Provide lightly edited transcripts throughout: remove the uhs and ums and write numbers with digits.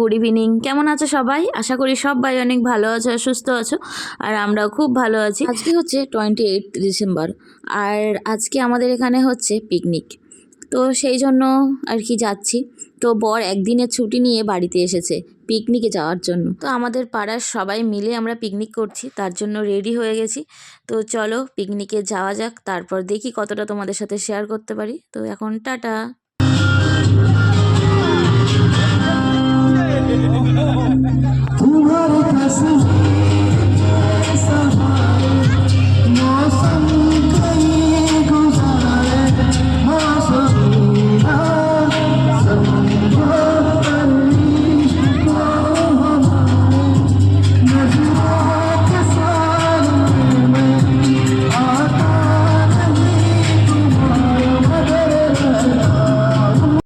Good evening. কেমন আছো সবাই? আশা করি সবাই অনেক ভালো আছো, সুস্থ আছো, আর আমরাও খুব ভালো আছি। আজকে হচ্ছে 28 ডিসেম্বর, আর আজকে আমাদের এখানে হচ্ছে পিকনিক। তো সেই জন্য আর কি যাচ্ছি। তো বর একদিনের ছুটি নিয়ে বাড়িতে এসেছে পিকনিকে যাওয়ার জন্য। তো আমাদের পাড়ার সবাই মিলে আমরা পিকনিক করছি, তার জন্য রেডি হয়ে গেছি। তো চলো পিকনিকে যাওয়া যাক, তারপর দেখি কতটা তোমাদের সাথে শেয়ার করতে পারি। তো এখন টাটা।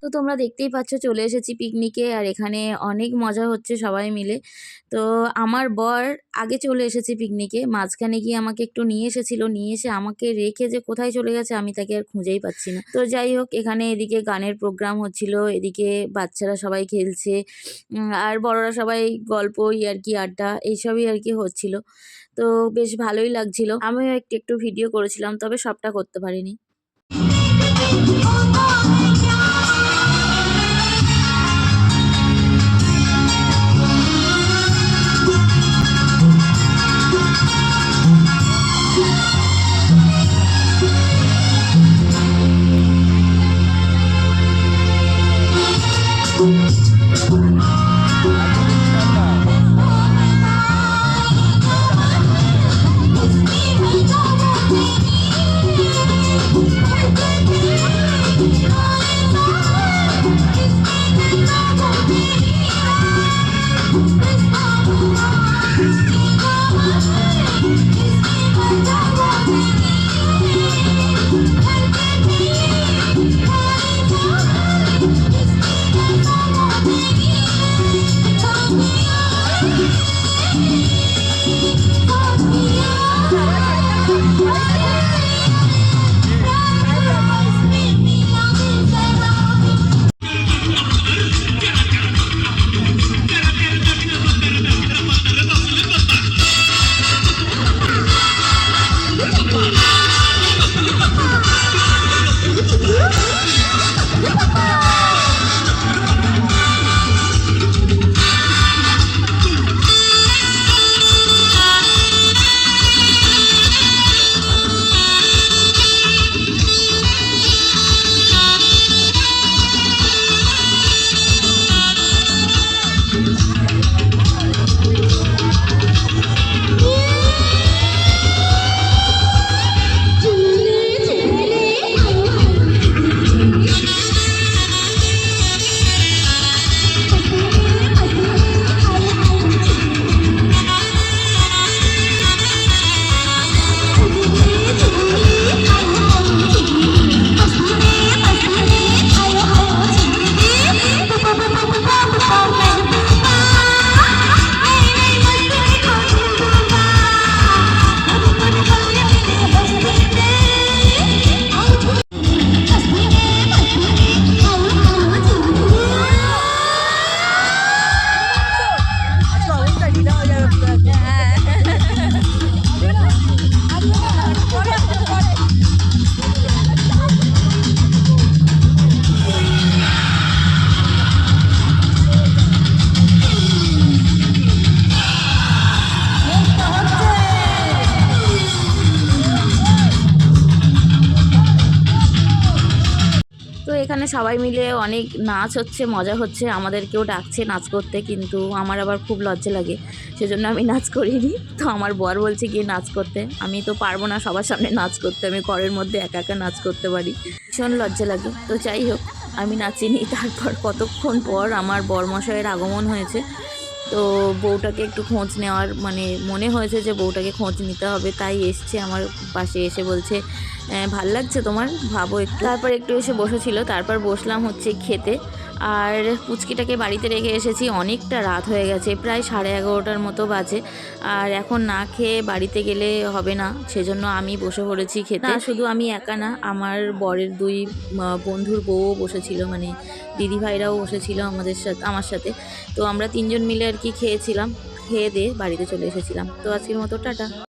তো তোমরা দেখতেই পাচ্ছ চলে এসেছি পিকনিকে, আর এখানে অনেক মজা হচ্ছে সবাই মিলে। তো আমার বর আগে চলে এসেছে পিকনিকে, মাঝখানে গিয়ে আমাকে একটু নিয়ে এসেছিল, নিয়ে এসে আমাকে রেখে যে কোথায় চলে গেছে আমি তাকে আর খুঁজেই পাচ্ছি না। তো যাই হোক, এখানে এদিকে গানের প্রোগ্রাম হচ্ছিল, এদিকে বাচ্চারা সবাই খেলছে, আর বড়রা সবাই গল্প ইয়ার্কি আড্ডা এইসবই আর কি হচ্ছিল। তো বেশ ভালোই লাগছিল। আমিও একটু একটু ভিডিও করেছিলাম, তবে সবটা করতে পারিনি। তো এখানে সবাই মিলে অনেক নাচ হচ্ছে, মজা হচ্ছে, আমাদেরকেও ডাকছে নাচ করতে, কিন্তু আমার আবার খুব লজ্জা লাগে, সেজন্য আমি নাচ করিনি। তো আমার বর বলছে গিয়ে নাচ করতে, আমি তো পারবো না সবার সামনে নাচ করতে, আমি ঘরের মধ্যে একা একা নাচ করতে পারি, ভীষণ লজ্জা লাগে। তো যাই হোক, আমি নাচিনি। তারপর কতক্ষণ পর আমার বরমশাইয়ের আগমন হয়েছে, তো বউটাকে একটু খোঁজ নেওয়ার মনে হয়েছে যে বউটাকে খোঁজ নিতে হবে, তাই এসছে আমার পাশে, এসে বলছে ভাল লাগছে তোমার, ভাবো একটু। তারপর একটু এসে বসেছিল, তারপর বসলাম হচ্ছে খেতে। আর পুচকিটাকে বাড়িতে রেখে এসেছি, অনেকটা রাত হয়ে গেছে, প্রায় 11:30টার মতো বাজে। আর এখন না খেয়ে বাড়িতে গেলে হবে না, সেজন্য আমি বসে পড়েছি খেতে। শুধু আমি একা না, আমার বরের দুই বন্ধুর বউও বসেছিল, মানে দিদিভাইরাও বসেছিল আমার সাথে। তো আমরা তিনজন মিলে আর কি খেয়েছিলাম, খেয়ে দিয়ে বাড়িতে চলে এসেছিলাম। তো আজকের মতো টাটা।